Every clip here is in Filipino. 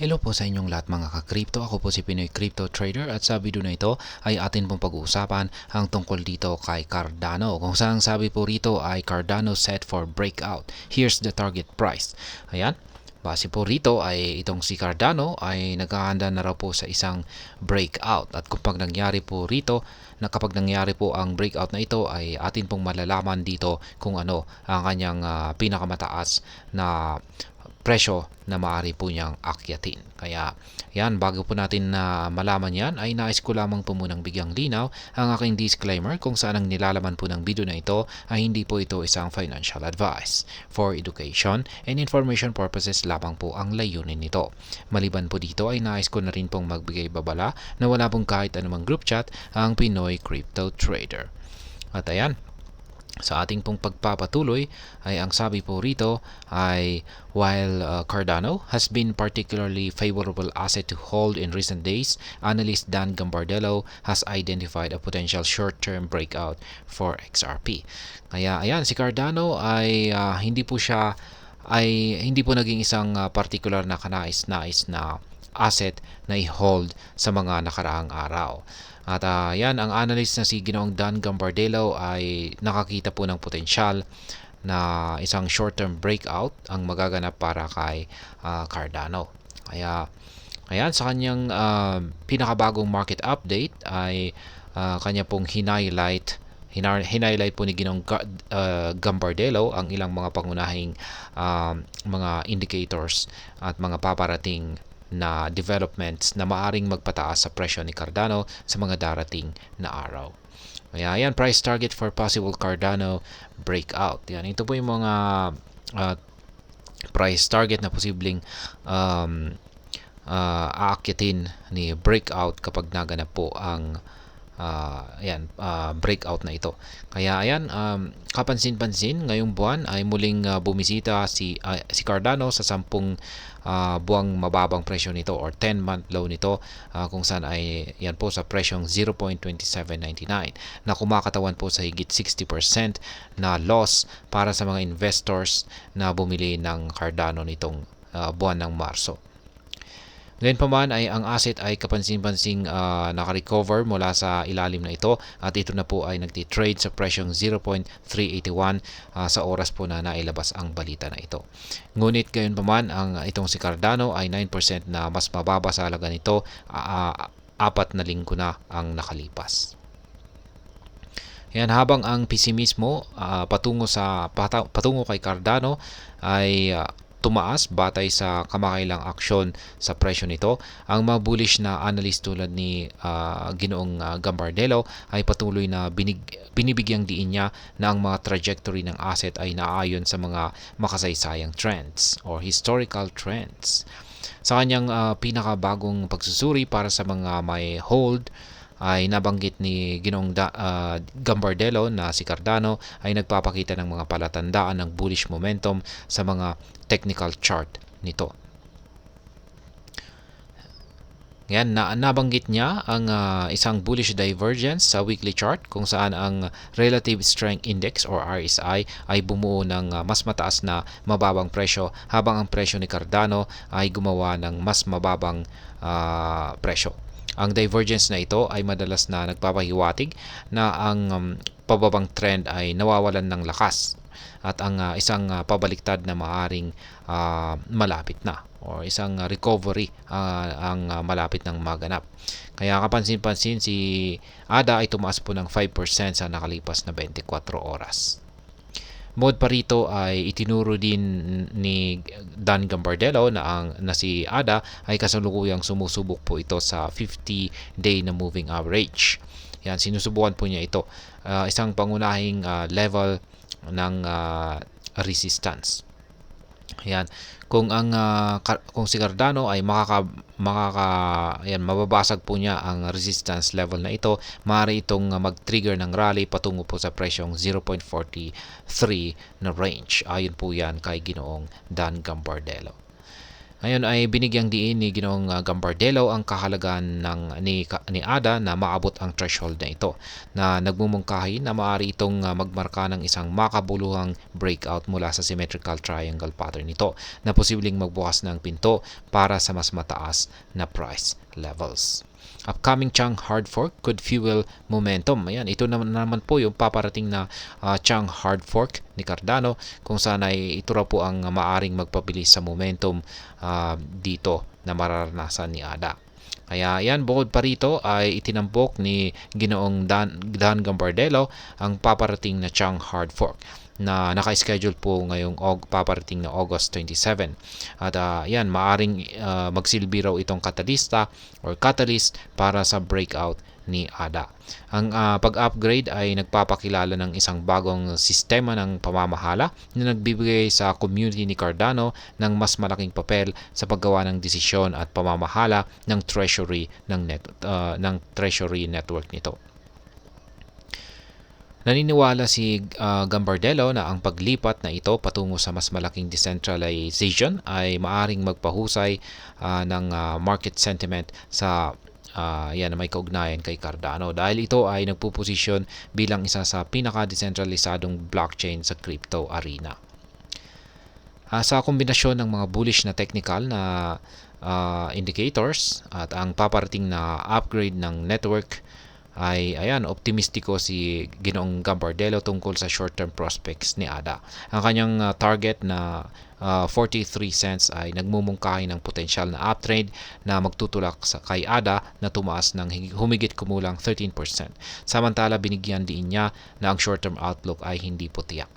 Hello po sa inyong lahat mga ka-crypto. Ako po si Pinoy Crypto Trader at sa video na ito ay atin pong pag-uusapan ang tungkol dito kay Cardano. Kung saan sabi po rito ay Cardano set for breakout. Here's the target price. Ayan. Base po rito ay itong si Cardano ay naghahanda na raw po sa isang breakout. At kapag nangyari po rito, kapag nangyari po ang breakout na ito ay atin pong malalaman dito kung ano ang kanyang pinakamataas na presyo na maaari po niyang akyatin. Kaya yan, bago po natin na malaman yan ay nais ko lamang po munang bigyang linaw ang aking disclaimer kung saan ang nilalaman po ng video na ito ay hindi po ito isang financial advice. For education and information purposes lamang po ang layunin nito. Maliban po dito ay nais ko na rin pong magbigay babala na wala pong kahit anumang group chat ang Pinoy Crypto Trader. At ayan, sa ating pong pagpapatuloy ay ang sabi po rito ay while Cardano has been particularly favorable asset to hold in recent days, analyst Dan Gambardella has identified a potential short-term breakout for XRP. Kaya ayan, si Cardano ay hindi po naging isang particular na kanais-nais na asset na i-hold sa mga nakaraang araw. At yan, ang analyst na si Ginoong Dan Gambardella ay nakakita po ng potensyal na isang short-term breakout ang magaganap para kay Cardano. Kaya ayan, sa kanyang pinakabagong market update ay kanya pong hinighlight po ni Ginoong Gambardella ang ilang mga pangunahing mga indicators at mga paparating na developments na maaring magpataas sa presyo ni Cardano sa mga darating na araw. Kaya yan, price target for possible Cardano breakout. Yan, ito po yung mga price target na posibleng aakyatin ni breakout kapag naganap po ang breakout na ito. Kaya ayan, kapansin-pansin ngayong buwan ay muling bumisita si Cardano sa 10 buwang mababang presyo nito or 10-month low nito, kung saan ay yan po sa presyong 0.2799 na kumakatawan po sa higit 60% na loss para sa mga investors na bumili ng Cardano nitong buwan ng Marso. Ngayon pa man ay ang asset ay kapansin-pansing nakarecover mula sa ilalim na ito at ito na po ay nagtitrade sa presyong 0.381 sa oras po na nailabas ang balita na ito. Ngunit gayon pa man ang itong si Cardano ay 9% na mas mababa sa halaga nito, 4 na linggo na ang nakalipas. Yan, habang ang pesimismo patungo kay Cardano ay tumaas batay sa kamakailang aksyon sa presyo nito, ang mga bullish na analyst tulad ni Ginoong Gambardella ay patuloy na binibigyang diin niya na ang mga trajectory ng asset ay naayon sa mga makasaysayang trends or historical trends. Sa kanyang pinakabagong pagsusuri para sa mga may hold ay nabanggit ni Ginoong Gambardella na si Cardano ay nagpapakita ng mga palatandaan ng bullish momentum sa mga technical chart nito. Yan, nabanggit niya ang isang bullish divergence sa weekly chart kung saan ang Relative Strength Index or RSI ay bumuo ng mas mataas na mababang presyo habang ang presyo ni Cardano ay gumawa ng mas mababang presyo. Ang divergence na ito ay madalas na nagpapahiwatig na ang pababang trend ay nawawalan ng lakas at ang isang pabaliktad na maaring malapit na or isang recovery ang malapit ng maganap. Kaya kapansin-pansin si ADA ay tumaas po ng 5% sa nakalipas na 24 oras. Mode pa rito ay itinuro din ni Dan Gambardella na si ADA ay kasalukuyang sumusubok po ito sa 50-day na moving average. Yan, sinusubukan po niya ito. Isang pangunahing level ng resistance. Yan. Kung si Cardano ay mababasag po niya ang resistance level na ito, maaari itong mag-trigger ng rally patungo po sa presyong 0.43 na range. Ayon po yan kay Ginoong Dan Gambardella. Ngayon ay binigyang diin ni Ginoong Gambardelo ang kahalagahan ni ADA na maabot ang threshold na ito, na nagmumungkahi na maaari itong magmarka ng isang makabuluhang breakout mula sa symmetrical triangle pattern nito na posibleng magbukas ng pinto para sa mas mataas na price levels. Upcoming Chang hard fork could fuel momentum. Ayan, ito naman po yung paparating na Chang hard fork ni Cardano, kung saan ay ito raw po ang maaring magpabilis sa momentum dito na mararanasan ni ADA. Kaya yan, bukod pa rito ay itinampok ni Ginoong Dan Gambardelo ang paparating na Chang hard fork na naka-schedule po ngayong paparating na August 27. At yan, maaring magsilbi raw itong catalyst para sa breakout ni ADA. Ang pag-upgrade ay nagpapakilala ng isang bagong sistema ng pamamahala na nagbibigay sa community ni Cardano ng mas malaking papel sa paggawa ng desisyon at pamamahala ng treasury ng treasury network nito. Naniniwala si Gambardelo na ang paglipat na ito patungo sa mas malaking decentralization ay maaring magpahusay ng market sentiment sa yan na may kaugnayan kay Cardano, dahil ito ay nagpuposisyon bilang isa sa pinaka-decentralizadong blockchain sa crypto arena. Sa kombinasyon ng mga bullish na technical na indicators at ang paparating na upgrade ng network, ay ayan, optimistiko si Ginoong Gambardelo tungkol sa short-term prospects ni ADA. Ang kanyang target na 43 cents ay nagmumungkahi ng potensyal na uptrend na magtutulak kay ADA na tumaas ng humigit kumulang 13%. Samantala, binigyan din niya na ang short-term outlook ay hindi po tiyak.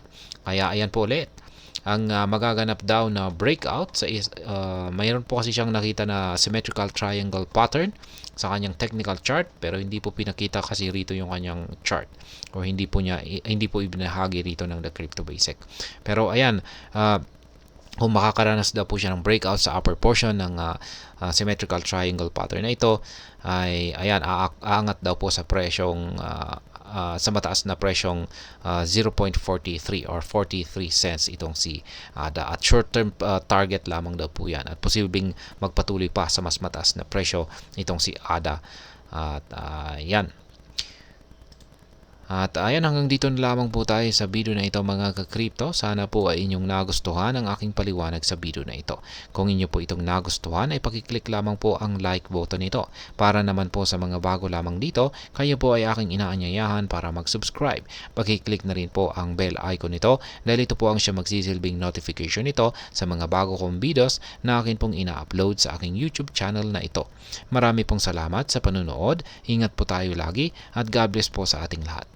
Kaya ayan po ulit, ang magaganap daw na breakout sa mayroon po kasi siyang nakita na symmetrical triangle pattern sa kanyang technical chart, pero hindi po pinakita kasi rito yung kanyang chart, o hindi po ibinahagi rito ng The Crypto Basic. Pero ayan, kung makakaranas daw po siya ng breakout sa upper portion ng symmetrical triangle pattern na ito, ay ayan, aangat daw po sa presyong sa mataas na presyong 0.43 or 43 cents itong si ADA, at short-term target lamang daw po yan, at posibleng magpatuloy pa sa mas mataas na presyo itong si ADA. At yan. At ayan, hanggang dito na lamang po tayo sa video na ito mga ka-crypto. Sana po ay inyong nagustuhan ang aking paliwanag sa video na ito. Kung inyo po itong nagustuhan ay pakiclick lamang po ang like button nito. Para naman po sa mga bago lamang dito, kayo po ay aking inaanyayahan para mag-subscribe. Pakiclick na rin po ang bell icon nito, dahil ito po ang siya magsisilbing notification nito sa mga bago kong videos na akin pong ina-upload sa aking YouTube channel na ito. Marami pong salamat sa panunood. Ingat po tayo lagi at God bless po sa ating lahat.